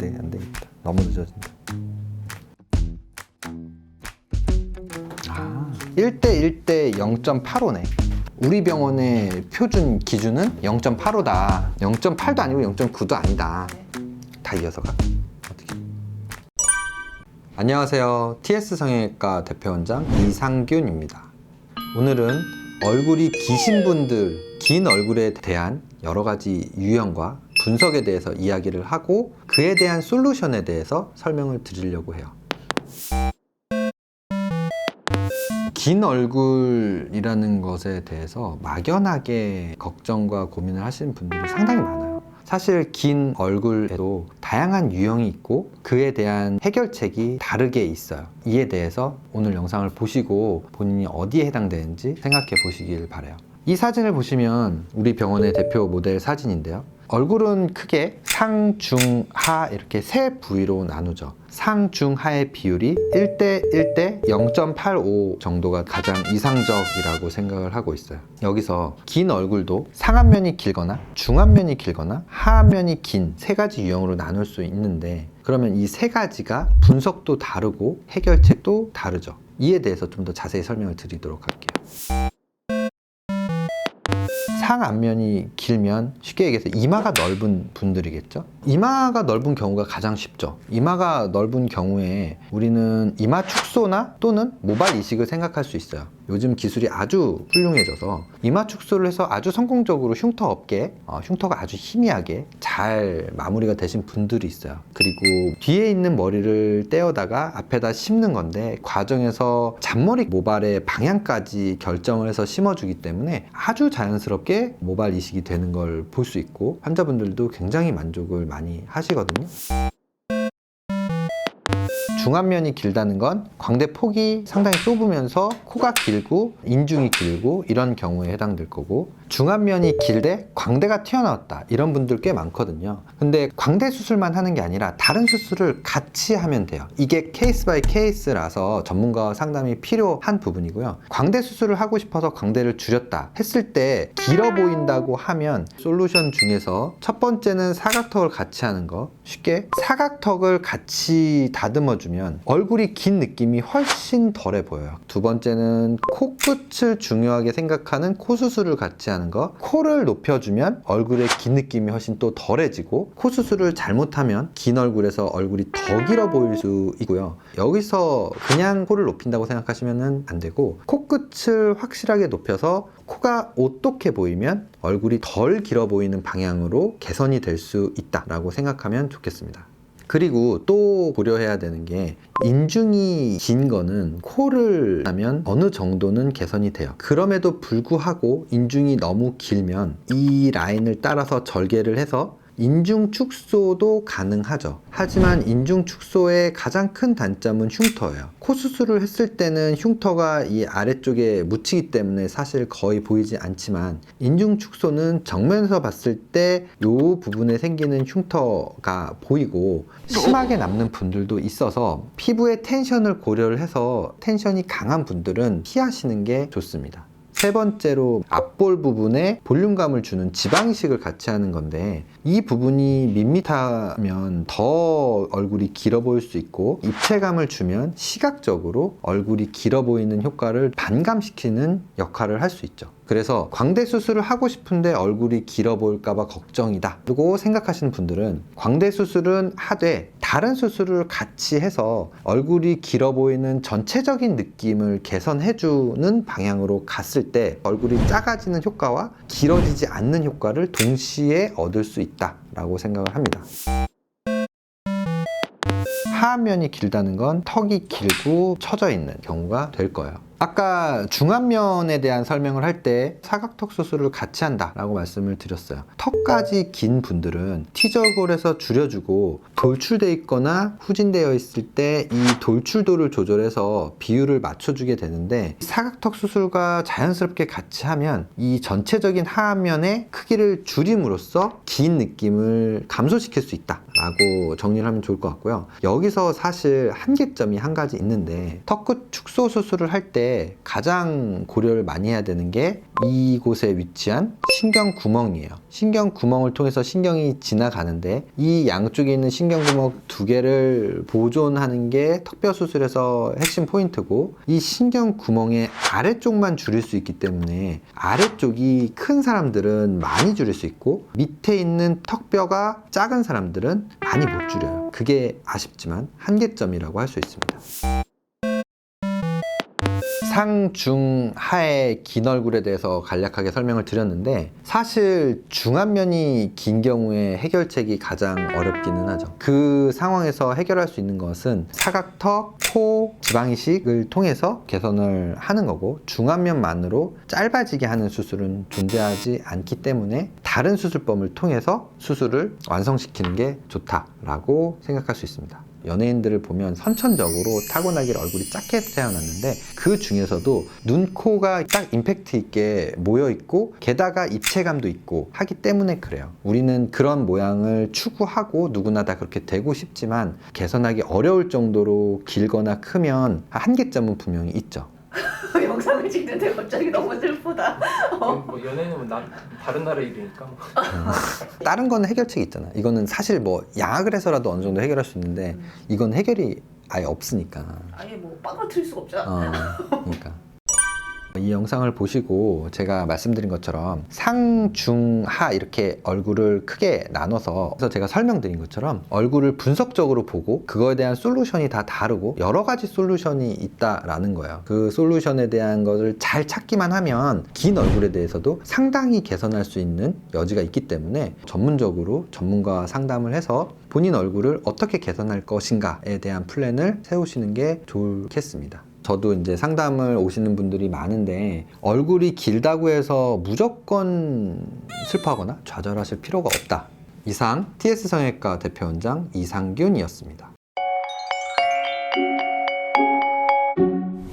안 되겠다. 너무 늦어진다. 1대 0.85네. 우리 병원의 표준 기준은 0.85다. 0.8도 아니고 0.9도 아니다. 다 이어서 가. 어떻게? 안녕하세요. TS 성형외과 대표원장 이상균입니다. 오늘은 얼굴이 기신 분들, 긴 얼굴에 대한 여러 가지 유형과 분석에 대해서 이야기를 하고 그에 대한 솔루션에 대해서 설명을 드리려고 해요. 긴 얼굴이라는 것에 대해서 막연하게 걱정과 고민을 하시는 분들이 상당히 많아요. 사실 긴 얼굴에도 다양한 유형이 있고 그에 대한 해결책이 다르게 있어요. 이에 대해서 오늘 영상을 보시고 본인이 어디에 해당되는지 생각해 보시길 바라요. 이 사진을 보시면 우리 병원의 대표 모델 사진인데요. 얼굴은 크게 상, 중, 하 이렇게 세 부위로 나누죠. 상, 중, 하의 비율이 1대 0.85 정도가 가장 이상적이라고 생각을 하고 있어요. 여기서 긴 얼굴도 상안면이 길거나 중안면이 길거나 하안면이 긴 세 가지 유형으로 나눌 수 있는데, 그러면 이 세 가지가 분석도 다르고 해결책도 다르죠. 이에 대해서 좀 더 자세히 설명을 드리도록 할게요. 상안면이 길면 쉽게 얘기해서 이마가 넓은 분들이겠죠. 이마가 넓은 경우가 가장 쉽죠. 이마가 넓은 경우에 우리는 이마 축소나 또는 모발 이식을 생각할 수 있어요. 요즘 기술이 아주 훌륭해져서 이마 축소를 해서 아주 성공적으로 흉터 없게, 흉터가 아주 희미하게 잘 마무리가 되신 분들이 있어요. 그리고 뒤에 있는 머리를 떼어다가 앞에다 심는 건데, 과정에서 잔머리 모발의 방향까지 결정을 해서 심어주기 때문에 아주 자연스럽게 모발 이식이 되는 걸 볼 수 있고 환자분들도 굉장히 만족을 많이 하시거든요. 중안면이 길다는 건 광대 폭이 상당히 좁으면서 코가 길고 인중이 길고 이런 경우에 해당될 거고, 중안면이 길되 광대가 튀어나왔다 이런 분들 꽤 많거든요. 근데 광대 수술만 하는 게 아니라 다른 수술을 같이 하면 돼요. 이게 케이스 바이 케이스라서 전문가 상담이 필요한 부분이고요. 광대 수술을 하고 싶어서 광대를 줄였다 했을 때 길어 보인다고 하면 솔루션 중에서 첫 번째는 사각턱을 같이 하는 거. 쉽게 사각턱을 같이 다듬어 주면 얼굴이 긴 느낌이 훨씬 덜해 보여요. 두 번째는 코끝을 중요하게 생각하는 코 수술을 같이 하는 거. 코를 높여주면 얼굴의 긴 느낌이 훨씬 또 덜해지고, 코 수술을 잘못하면 긴 얼굴에서 얼굴이 더 길어 보일 수 있고요. 여기서 그냥 코를 높인다고 생각하시면 안 되고, 코끝을 확실하게 높여서 코가 오똑해 보이면 얼굴이 덜 길어 보이는 방향으로 개선이 될 수 있다라고 생각하면 좋겠습니다. 그리고 또 고려해야 되는 게, 인중이 긴 거는 코를 하면 어느 정도는 개선이 돼요. 그럼에도 불구하고 인중이 너무 길면 이 라인을 따라서 절개를 해서 인중 축소도 가능하죠. 하지만 인중 축소의 가장 큰 단점은 흉터예요. 코 수술을 했을 때는 흉터가 이 아래쪽에 묻히기 때문에 사실 거의 보이지 않지만, 인중 축소는 정면에서 봤을 때 이 부분에 생기는 흉터가 보이고 심하게 남는 분들도 있어서 피부의 텐션을 고려를 해서 텐션이 강한 분들은 피하시는 게 좋습니다. 세 번째로 앞볼 부분에 볼륨감을 주는 지방이식을 같이 하는 건데, 이 부분이 밋밋하면 더 얼굴이 길어 보일 수 있고, 입체감을 주면 시각적으로 얼굴이 길어 보이는 효과를 반감시키는 역할을 할 수 있죠. 그래서 광대 수술을 하고 싶은데 얼굴이 길어 보일까봐 걱정이다 라고 생각하시는 분들은 광대 수술은 하되 다른 수술을 같이 해서 얼굴이 길어 보이는 전체적인 느낌을 개선해주는 방향으로 갔을 때 얼굴이 작아지는 효과와 길어지지 않는 효과를 동시에 얻을 수 있다라고 생각을 합니다. 하안면이 길다는 건 턱이 길고 처져 있는 경우가 될 거예요. 아까 중안면에 대한 설명을 할 때 사각턱 수술을 같이 한다라고 말씀을 드렸어요. 턱까지 긴 분들은 티저골에서 줄여주고 돌출되어 있거나 후진되어 있을 때 이 돌출도를 조절해서 비율을 맞춰주게 되는데, 사각턱 수술과 자연스럽게 같이 하면 이 전체적인 하안면의 크기를 줄임으로써 긴 느낌을 감소시킬 수 있다 라고 정리를 하면 좋을 것 같고요. 여기서 사실 한계점이 한 가지 있는데, 턱끝 축소 수술을 할 때 가장 고려를 많이 해야 되는 게 이곳에 위치한 신경 구멍이에요. 신경 구멍을 통해서 신경이 지나가는데, 이 양쪽에 있는 신경 구멍 두 개를 보존하는 게 턱뼈 수술에서 핵심 포인트고, 이 신경 구멍의 아래쪽만 줄일 수 있기 때문에 아래쪽이 큰 사람들은 많이 줄일 수 있고, 밑에 있는 턱뼈가 작은 사람들은 많이 못 줄여요. 그게 아쉽지만 한계점이라고 할 수 있습니다. 상, 중, 하의 긴 얼굴에 대해서 간략하게 설명을 드렸는데, 사실 중안면이 긴 경우에 해결책이 가장 어렵기는 하죠. 그 상황에서 해결할 수 있는 것은 사각턱, 코, 지방이식을 통해서 개선을 하는 거고, 중안면만으로 짧아지게 하는 수술은 존재하지 않기 때문에 다른 수술법을 통해서 수술을 완성시키는 게 좋다라고 생각할 수 있습니다. 연예인들을 보면 선천적으로 타고나길 얼굴이 작게 태어났는데, 그 중에서도 눈, 코가 딱 임팩트 있게 모여 있고, 게다가 입체감도 있고 하기 때문에 그래요. 우리는 그런 모양을 추구하고 누구나 다 그렇게 되고 싶지만, 개선하기 어려울 정도로 길거나 크면 한계점은 분명히 있죠. 영상을 찍는데 갑자기 너무 슬프다. 뭐 연예인은 다른 나라 일이니까 뭐. 다른 거는 해결책이 있잖아. 이거는 사실 뭐 양악을 해서라도 어느 정도 해결할 수 있는데, 이건 해결이 아예 없으니까. 아예 뭐 빠그러뜨릴 수가 없잖아. 그러니까 이 영상을 보시고 제가 말씀드린 것처럼 상, 중, 하 이렇게 얼굴을 크게 나눠서, 그래서 제가 설명드린 것처럼 얼굴을 분석적으로 보고 그거에 대한 솔루션이 다 다르고 여러 가지 솔루션이 있다라는 거예요. 그 솔루션에 대한 것을 잘 찾기만 하면 긴 얼굴에 대해서도 상당히 개선할 수 있는 여지가 있기 때문에, 전문적으로 전문가와 상담을 해서 본인 얼굴을 어떻게 개선할 것인가에 대한 플랜을 세우시는 게 좋겠습니다. 저도 이제 상담을 오시는 분들이 많은데, 얼굴이 길다고 해서 무조건 슬퍼하거나 좌절하실 필요가 없다. 이상 TS 성형외과 대표원장 이상균이었습니다.